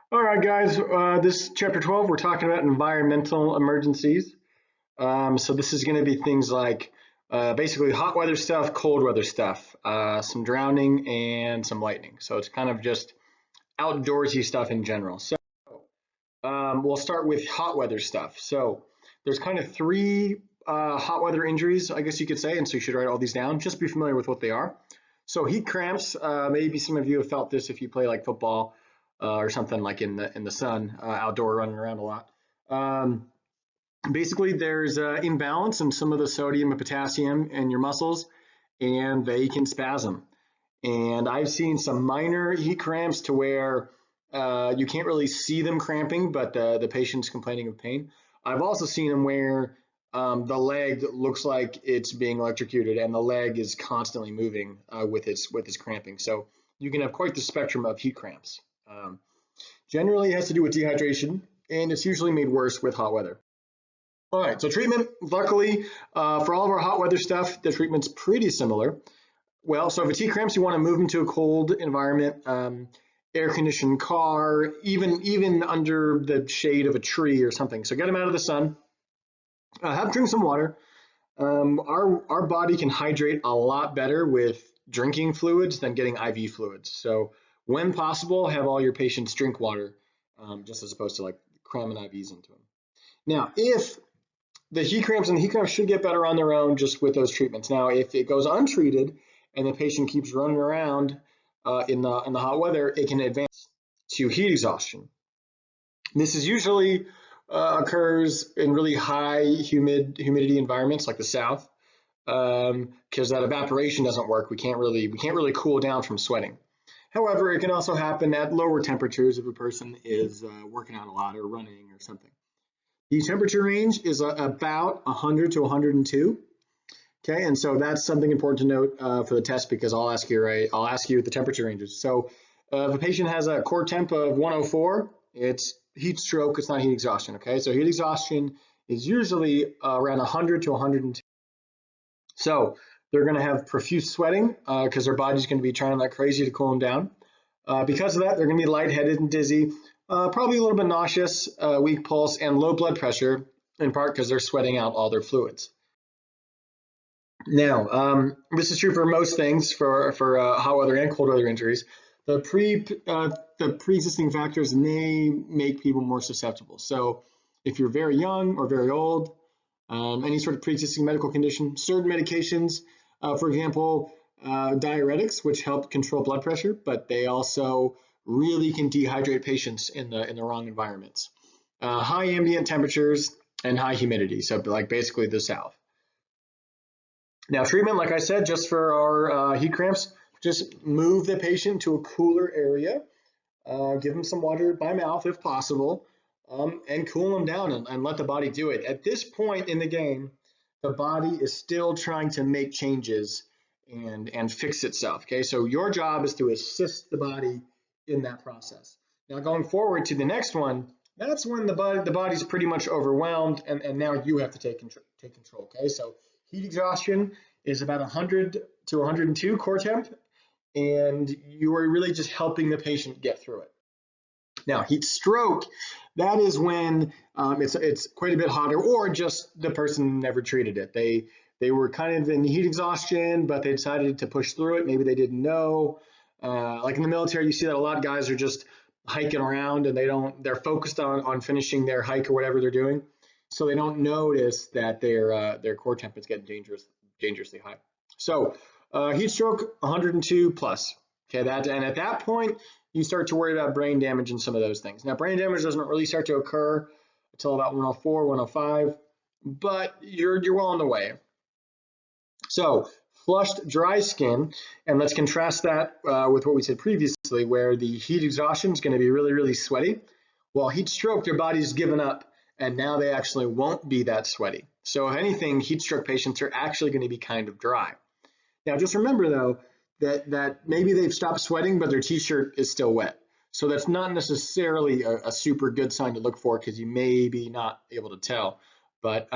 All right, guys, this is chapter 12. We're talking about environmental emergencies. So this is going to be things like basically hot weather stuff, cold weather stuff, some drowning, and some lightning. So it's kind of just outdoorsy stuff in general. So we'll start with hot weather stuff. So there's kind of three hot weather injuries, I guess you could say, and so you should write all these down. Just be familiar with what they are. So heat cramps, maybe some of you have felt this if you play like football or something like in the sun, outdoor running around a lot. Basically, there's imbalance in some of the sodium and potassium in your muscles, and they can spasm. And I've seen some minor heat cramps to where you can't really see them cramping, but the patient's complaining of pain. I've also seen them where the leg looks like it's being electrocuted, and the leg is constantly moving with its cramping. So you can have quite the spectrum of heat cramps. Generally, it has to do with dehydration, and it's usually made worse with hot weather. All right, so treatment, luckily, for all of our hot weather stuff, the treatment's pretty similar. Well, so if it's heat cramps, you want to move them to a cold environment, air-conditioned car, even under the shade of a tree or something. So get them out of the sun. Have drink some water. Our body can hydrate a lot better with drinking fluids than getting IV fluids. So when possible, have all your patients drink water, just as opposed to like cramming IVs into them. Now, if the heat cramps and the heat cramps should get better on their own just with those treatments. Now, if it goes untreated and the patient keeps running around in the hot weather, it can advance to heat exhaustion. This is usually occurs in really high humidity environments like the South, because that evaporation doesn't work. We can't really cool down from sweating. However, it can also happen at lower temperatures if a person is working out a lot or running or something. The temperature range is about 100 to 102. Okay, and so that's something important to note for the test because I'll ask you what the temperature range is. So if a patient has a core temp of 104, it's heat stroke, it's not heat exhaustion. Okay, so heat exhaustion is usually around 100 to 102. So they're going to have profuse sweating because their body's going to be trying like crazy to cool them down. Because of that, they're going to be lightheaded and dizzy, probably a little bit nauseous, weak pulse, and low blood pressure, in part because they're sweating out all their fluids. Now, this is true for most things for hot weather and cold weather injuries. The pre-existing factors may make people more susceptible. So if you're very young or very old, any sort of pre-existing medical condition, certain medications, for example, diuretics, which help control blood pressure, but they also really can dehydrate patients in the wrong environments. High ambient temperatures and high humidity, so like basically the South. Now, treatment, like I said, just for our heat cramps, just move the patient to a cooler area, give them some water by mouth if possible, and cool them down and let the body do it. At this point in the game, the body is still trying to make changes and fix itself. Okay, so your job is to assist the body in that process. Now, going forward to the next one, that's when the body's pretty much overwhelmed, and now you have to take control. Okay, so heat exhaustion is about 100 to 102 core temp, and you are really just helping the patient get through it. Now, heat stroke, that is when it's quite a bit hotter, or just the person never treated it. They were kind of in heat exhaustion, but they decided to push through it. Maybe they didn't know. Like in the military, you see that a lot of guys are just hiking around and they're focused on finishing their hike or whatever they're doing. So they don't notice that their core temp is getting dangerously high. So heat stroke 102 plus. Okay, and at that point you start to worry about brain damage and some of those things. Now, brain damage doesn't really start to occur until about 104, 105, but you're well on the way. So flushed dry skin, and let's contrast that with what we said previously, where the heat exhaustion is going to be really, really sweaty. Well, heat stroke, their body's given up, and now they actually won't be that sweaty. So if anything, heat stroke patients are actually going to be kind of dry. Now, just remember, though, that maybe they've stopped sweating, but their t-shirt is still wet. So that's not necessarily a super good sign to look for because you may be not able to tell. But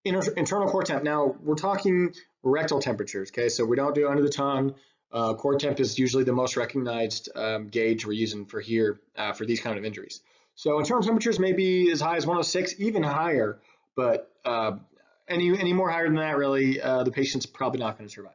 internal core temp, now we're talking rectal temperatures, okay? So we don't do under the tongue. Core temp is usually the most recognized gauge we're using for here for these kind of injuries. So internal temperatures may be as high as 106, even higher, but any more higher than that, really, the patient's probably not going to survive.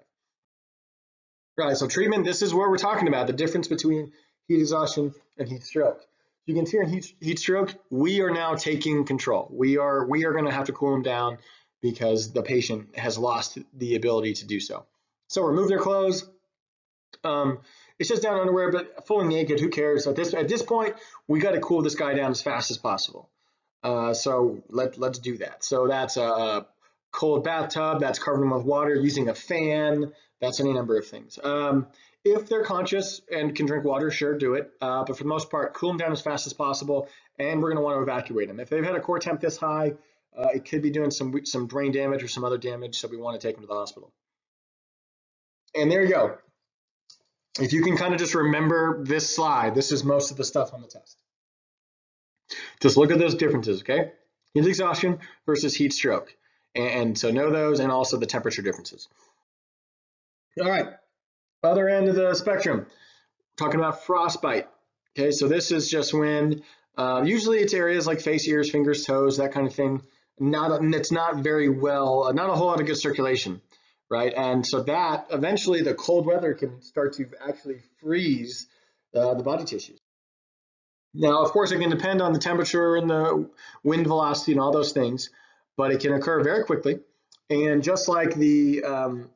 Right, so treatment, this is what we're talking about, the difference between heat exhaustion and heat stroke. You can see in heat stroke, we are now taking control. We are going to have to cool them down because the patient has lost the ability to do so. So remove their clothes. It's just down underwear, but fully naked, who cares? At this point, we got to cool this guy down as fast as possible. So let's do that. So that's a cold bathtub, that's covered them with water, using a fan, that's any number of things. If they're conscious and can drink water, sure, do it. But for the most part, cool them down as fast as possible, and we're going to want to evacuate them. If they've had a core temp this high, it could be doing some brain damage or some other damage, so we want to take them to the hospital. And there you go. If you can kind of just remember this slide, this is most of the stuff on the test. Just look at those differences, okay? Heat exhaustion versus heat stroke. And so know those, and also the temperature differences. All right, other end of the spectrum, talking about frostbite. Okay, so this is just when, usually it's areas like face, ears, fingers, toes, that kind of thing. It's not very well, not a whole lot of good circulation, right? And so that, eventually the cold weather can start to actually freeze the body tissues. Now, of course, it can depend on the temperature and the wind velocity and all those things, but it can occur very quickly. And just like the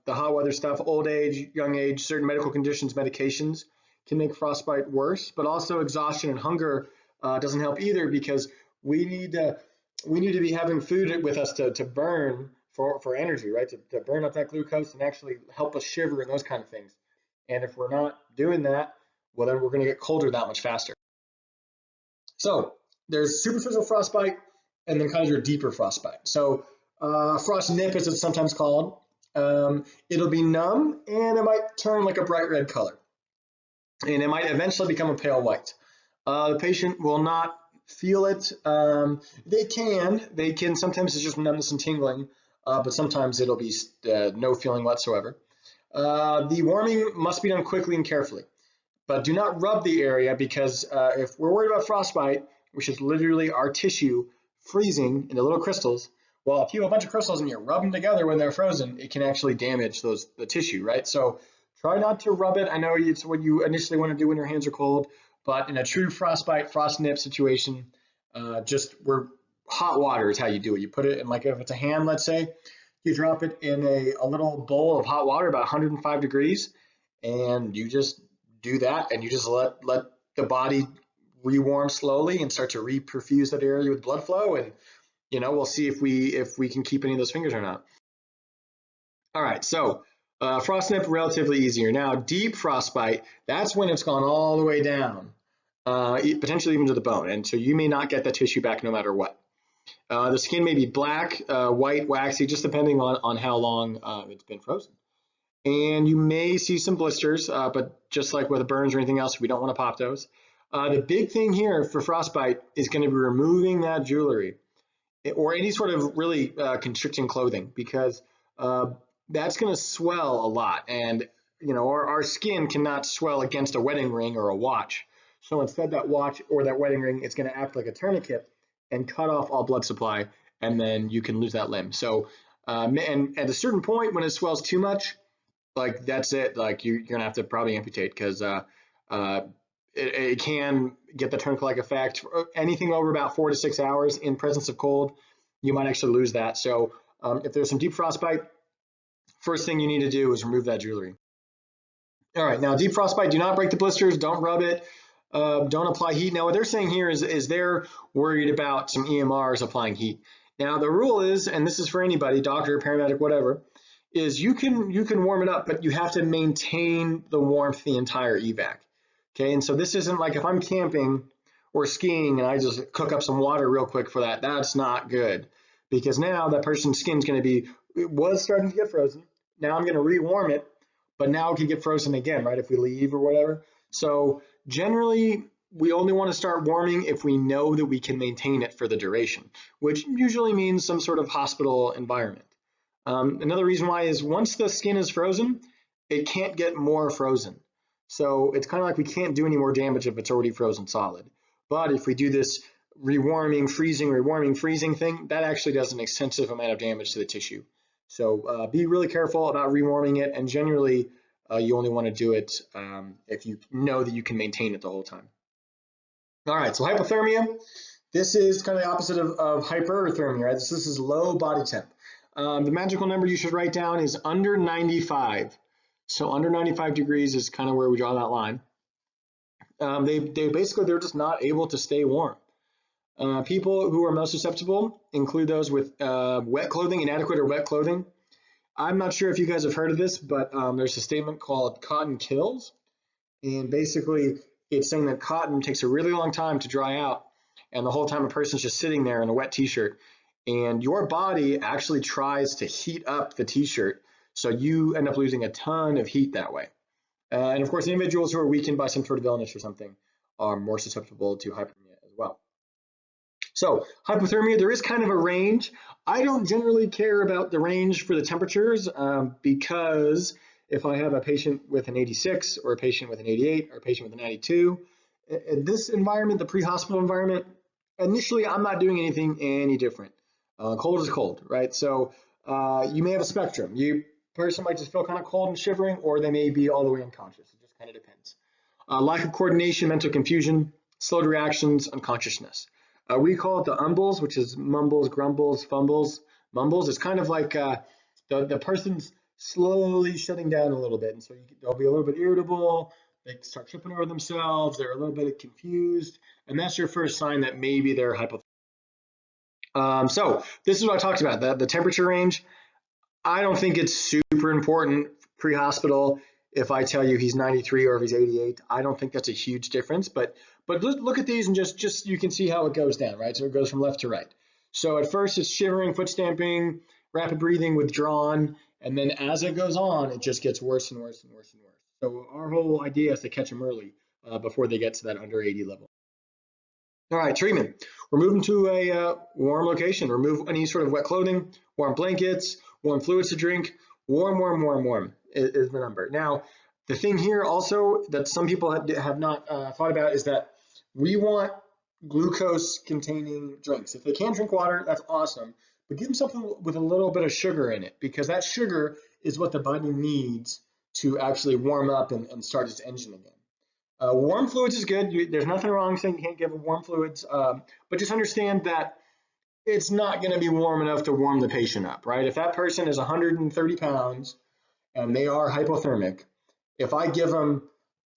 hot weather stuff, old age, young age, certain medical conditions, medications can make frostbite worse, but also exhaustion and hunger doesn't help either, because we need to be having food with us to burn for energy, right? To burn up that glucose and actually help us shiver and those kind of things. And if we're not doing that, well, then we're going to get colder that much faster. So there's superficial frostbite and then kind of your deeper frostbite. So frost nip, as it's sometimes called, it'll be numb and it might turn like a bright red color. And it might eventually become a pale white. The patient will not feel it. They can, sometimes it's just numbness and tingling, but sometimes it'll be no feeling whatsoever. The warming must be done quickly and carefully. But do not rub the area, because if we're worried about frostbite, which is literally our tissue freezing into little crystals, well, if you have a bunch of crystals and you rub them together when they're frozen, it can actually damage the tissue, right? So try not to rub it. I know it's what you initially want to do when your hands are cold, but in a true frostbite, frost nip situation, hot water is how you do it. You put it in, like if it's a hand, let's say, you drop it in a little bowl of hot water, about 105 degrees, and you just do that, and you just let the body rewarm slowly and start to reperfuse that area with blood flow, and we'll see if we can keep any of those fingers or not. All right, so frost nip, relatively easier. Now deep frostbite, that's when it's gone all the way down, potentially even to the bone, and so you may not get the tissue back no matter what. The skin may be black, white, waxy, just depending on how long it's been frozen. And you may see some blisters, but just like with burns or anything else, we don't want to pop those. The big thing here for frostbite is going to be removing that jewelry or any sort of really constricting clothing, because that's going to swell a lot. And our skin cannot swell against a wedding ring or a watch. So instead, that watch or that wedding ring is going to act like a tourniquet and cut off all blood supply, and then you can lose that limb. So and at a certain point, when it swells too much, like that's it, like you're gonna have to probably amputate, because it can get the tourniquet-like effect. Anything over about 4 to 6 hours in presence of cold, you might actually lose that. So if there's some deep frostbite, first thing you need to do is remove that jewelry. All right, now deep frostbite, do not break the blisters, don't rub it, don't apply heat. Now what they're saying here is they're worried about some EMRs applying heat. Now the rule is, and this is for anybody, doctor, paramedic, whatever, is you can warm it up, but you have to maintain the warmth the entire evac. Okay, and so this isn't like if I'm camping or skiing and I just cook up some water real quick for that. That's not good, because now that person's skin's going to be, it was starting to get frozen. Now I'm going to rewarm it, but now it can get frozen again, right, if we leave or whatever. So generally, we only want to start warming if we know that we can maintain it for the duration, which usually means some sort of hospital environment. Another reason why is once the skin is frozen, it can't get more frozen. So it's kind of like we can't do any more damage if it's already frozen solid. But if we do this rewarming, freezing thing, that actually does an extensive amount of damage to the tissue. So be really careful about rewarming it, and generally you only want to do it if you know that you can maintain it the whole time. All right, so hypothermia, this is kind of the opposite of hyperthermia, right? This is low body temp. The magical number you should write down is under 95. So under 95 degrees is kind of where we draw that line. They're just not able to stay warm. People who are most susceptible include those with wet clothing, inadequate or wet clothing. I'm not sure if you guys have heard of this, but there's a statement called cotton kills. And basically, it's saying that cotton takes a really long time to dry out. And the whole time a person's just sitting there in a wet t-shirt. And your body actually tries to heat up the t-shirt. So you end up losing a ton of heat that way. And of course, individuals who are weakened by some sort of illness or something are more susceptible to hypothermia as well. So hypothermia, there is kind of a range. I don't generally care about the range for the temperatures because if I have a patient with an 86 or a patient with an 88 or a patient with a 92, in this environment, the pre-hospital environment, initially I'm not doing anything any different. Cold is cold, right? So you may have a spectrum. Person might just feel kind of cold and shivering, or they may be all the way unconscious. It just kind of depends. Lack of coordination, mental confusion, slowed reactions, unconsciousness. We call it the umbles, which is mumbles, grumbles, fumbles, mumbles. It's kind of like the person's slowly shutting down a little bit, and so they'll be a little bit irritable. They start tripping over themselves. They're a little bit confused, and that's your first sign that maybe they're hypothermic. So this is what I talked about, the temperature range. I don't think it's super important pre-hospital if I tell you he's 93 or if he's 88. I don't think that's a huge difference, but look at these and just you can see how it goes down, right? So it goes from left to right. So at first it's shivering, foot stamping, rapid breathing, withdrawn, and then as it goes on, it just gets worse and worse and worse and worse. So our whole idea is to catch them early before they get to that under 80 level. All right, treatment. We're moving to a warm location. Remove any sort of wet clothing, warm blankets, warm fluids to drink. Warm is the number. Now, the thing here also that some people have not thought about is that we want glucose-containing drinks. If they can't drink water, that's awesome. But give them something with a little bit of sugar in it, because that sugar is what the body needs to actually warm up and start its engine again. Warm fluids is good. There's nothing wrong saying you can't give them warm fluids, but just understand that it's not going to be warm enough to warm the patient up, right? If that person is 130 pounds and they are hypothermic, if I give them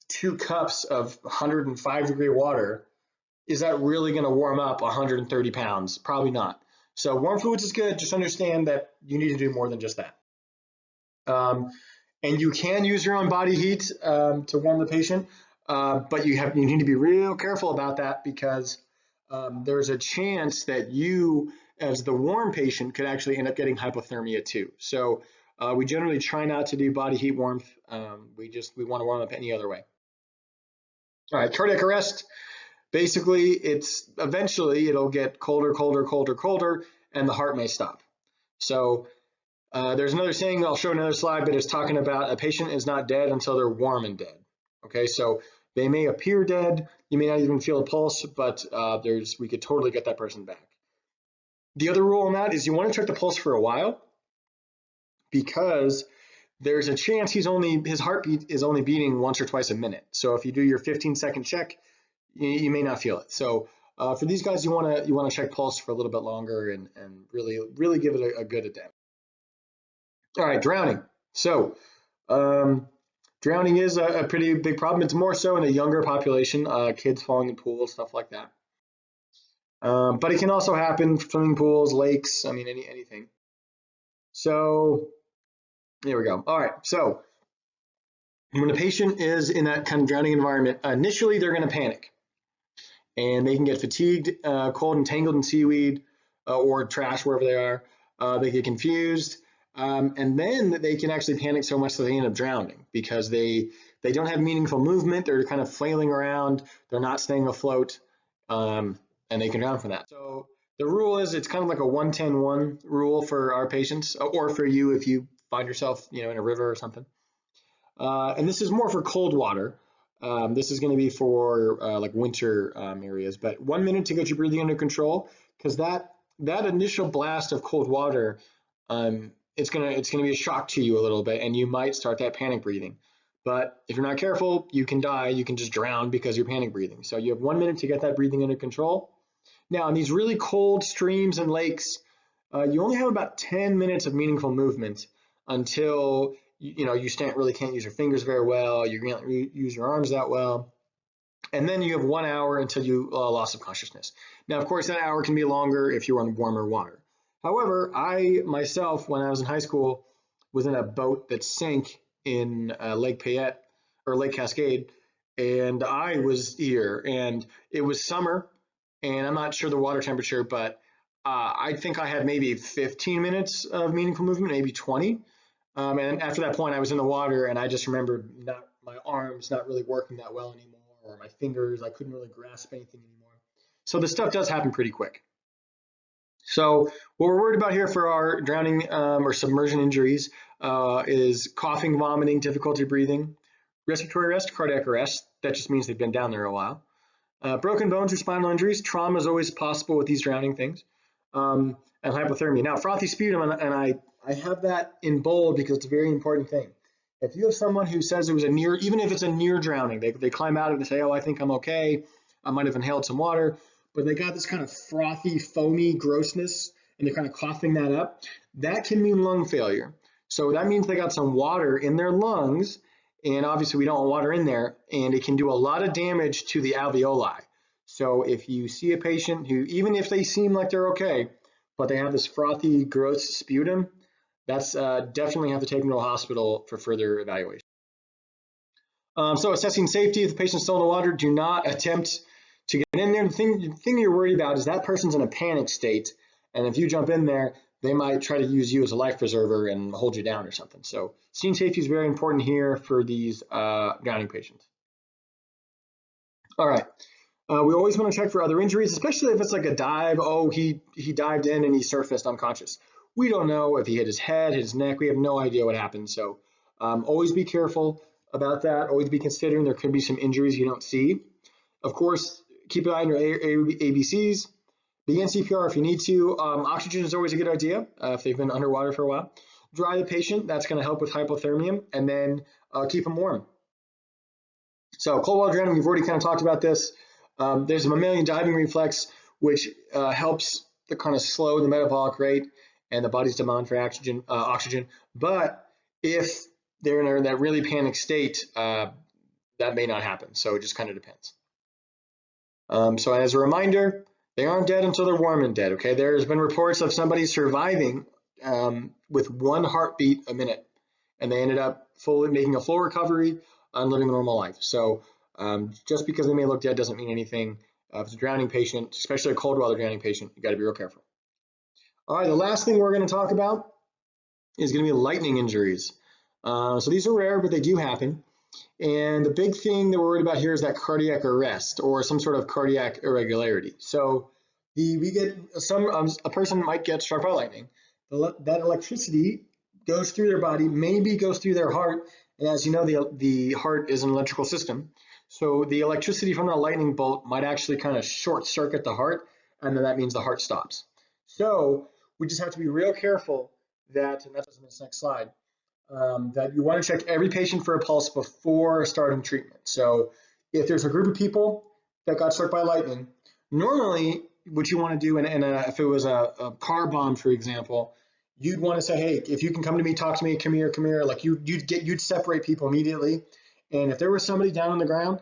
2 cups of 105-degree water, is that really going to warm up 130 pounds? Probably not. So warm fluids is good. Just understand that you need to do more than just that. And you can use your own body heat to warm the patient, but you need to be real careful about that, because there's a chance that you, as the warm patient, could actually end up getting hypothermia too. So we generally try not to do body heat warmth. We want to warm up any other way. All right, cardiac arrest. Basically, eventually it'll get colder, and the heart may stop. So there's another saying, I'll show another slide, but it's talking about a patient is not dead until they're warm and dead. Okay, so they may appear dead, you may not even feel a pulse, but we could totally get that person back. The other rule on that is you want to check the pulse for a while, because there's a chance his heartbeat is only beating once or twice a minute. So if you do your 15-second check, you may not feel it. So for these guys, you want to check pulse for a little bit longer and really give it a good attempt. All right, drowning. So drowning is a pretty big problem. It's more so in the younger population, kids falling in pools, stuff like that. But it can also happen swimming pools, lakes, I mean, anything. So there we go. All right, so when a patient is in that kind of drowning environment, initially they're going to panic, and they can get fatigued, cold, and tangled in seaweed or trash, wherever they are. They get confused, and then they can actually panic so much that they end up drowning, because they don't have meaningful movement. They're kind of flailing around. They're not staying afloat, and they can drown from that. So the rule is, it's kind of like a 1-10-1 rule for our patients, or for you if you find yourself in a river or something. And this is more for cold water. This is going to be for like winter areas, but 1 minute to get your breathing under control, because that initial blast of cold water, it's gonna be a shock to you a little bit, and you might start that panic breathing. But if you're not careful, you can die. You can just drown because you're panic breathing. So you have 1 minute to get that breathing under control. Now, in these really cold streams and lakes, you only have about 10 minutes of meaningful movement until you can't use your fingers very well. You can't use your arms that well. And then you have 1 hour until you loss of consciousness. Now, of course, that hour can be longer if you're on warmer water. However, I myself, when I was in high school, was in a boat that sank in Lake Payette or Lake Cascade, and I was here, and it was summer, and I'm not sure the water temperature, but I think I had maybe 15 minutes of meaningful movement, maybe 20. And after that point, I was in the water, and I just remembered my arms not really working that well anymore, or my fingers, I couldn't really grasp anything anymore. So this stuff does happen pretty quick. So what we're worried about here for our drowning or submersion injuries is coughing, vomiting, difficulty breathing, respiratory arrest, cardiac arrest. That just means they've been down there a while. Broken bones or spinal injuries. Trauma is always possible with these drowning things. And hypothermia. Now, frothy sputum, and I have that in bold because it's a very important thing. If you have someone who says it was even if it's a near drowning, they climb out of it and say, oh, I think I'm okay, I might have inhaled some water, but they got this kind of frothy, foamy grossness, and they're kind of coughing that up, that can mean lung failure. So that means they got some water in their lungs, and obviously we don't want water in there, and it can do a lot of damage to the alveoli. So if you see a patient who, even if they seem like they're okay, but they have this frothy, gross sputum, that's definitely have to take them to a hospital for further evaluation. So assessing safety, if the patient's still in the water, do not attempt to get in there. The thing you're worried about is that person's in a panic state, and if you jump in there, they might try to use you as a life preserver and hold you down or something. So scene safety is very important here for these drowning patients. All right. We always want to check for other injuries, especially if it's like a dive. Oh, he dived in and he surfaced unconscious. We don't know if he hit his head, hit his neck. We have no idea what happened. So always be careful about that. Always be considering there could be some injuries you don't see. Of course, keep an eye on your ABCs. Begin CPR if you need to. Oxygen is always a good idea if they've been underwater for a while. Dry the patient. That's going to help with hypothermia. And then keep them warm. So cold water drowning, we've already kind of talked about this. There's a mammalian diving reflex, which helps to kind of slow the metabolic rate and the body's demand for oxygen. But if they're in that really panic state, that may not happen. So it just kind of depends. So as a reminder, they aren't dead until they're warm and dead. Okay, there's been reports of somebody surviving with 1 heartbeat a minute, and they ended up fully making a full recovery and living a normal life. So just because they may look dead doesn't mean anything. If it's a drowning patient, especially a cold water drowning patient, you got to be real careful. All right, the last thing we're going to talk about is going to be lightning injuries. So these are rare, but they do happen. And the big thing that we're worried about here is that cardiac arrest or some sort of cardiac irregularity. So a person might get struck by lightning. That electricity goes through their body, maybe goes through their heart. And as you know, the heart is an electrical system. So the electricity from that lightning bolt might actually kind of short circuit the heart, and then that means the heart stops. So we just have to be real careful that, and that's this next slide, that you want to check every patient for a pulse before starting treatment. So if there's a group of people that got struck by lightning, normally what you want to do, if it was a car bomb, for example, you'd want to say, hey, if you can come to me, talk to me, come here. Like you'd separate people immediately. And if there was somebody down on the ground,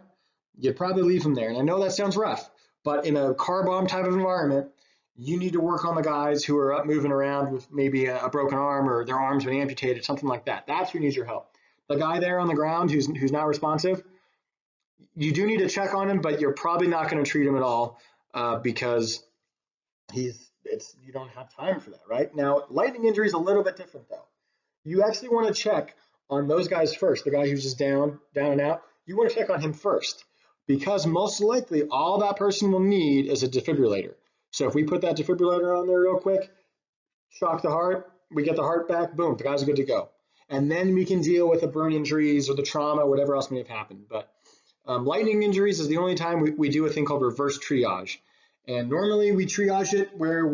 you'd probably leave them there. And I know that sounds rough, but in a car bomb type of environment, you need to work on the guys who are up moving around with maybe a broken arm or their arm's been amputated, something like that. That's who needs your help. The guy there on the ground who's not responsive, you do need to check on him, but you're probably not going to treat him at all because you don't have time for that, right? Now, lightning injury is a little bit different though. You actually want to check on those guys first. The guy who's just down and out, you want to check on him first because most likely all that person will need is a defibrillator. So if we put that defibrillator on there real quick, shock the heart, we get the heart back, boom, the guy's good to go. and then we can deal with the burn injuries or the trauma, whatever else may have happened. But lightning injuries is the only time we do a thing called reverse triage. And normally we triage it where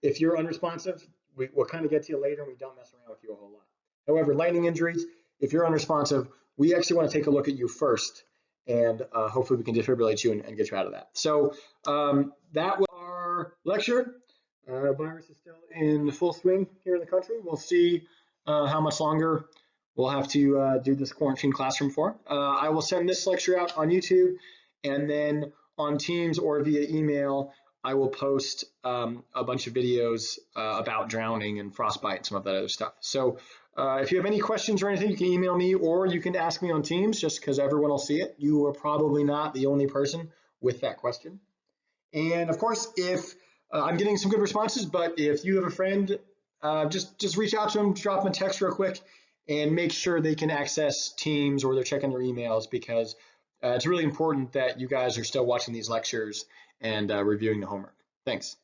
if you're unresponsive, we'll kind of get to you later and we don't mess around with you a whole lot. However, lightning injuries, if you're unresponsive, we actually want to take a look at you first, and hopefully we can defibrillate you and get you out of that. So that was our lecture. Virus is still in full swing here in the country. We'll see how much longer we'll have to do this quarantine classroom for. I will send this lecture out on YouTube, and then on Teams or via email, I will post a bunch of videos about drowning and frostbite and some of that other stuff. So if you have any questions or anything, you can email me or you can ask me on Teams, just because everyone will see it. You are probably not the only person with that question. And of course, if I'm getting some good responses, but if you have a friend, just reach out to them, drop them a text real quick, and make sure they can access Teams or they're checking their emails, because it's really important that you guys are still watching these lectures and reviewing the homework. Thanks.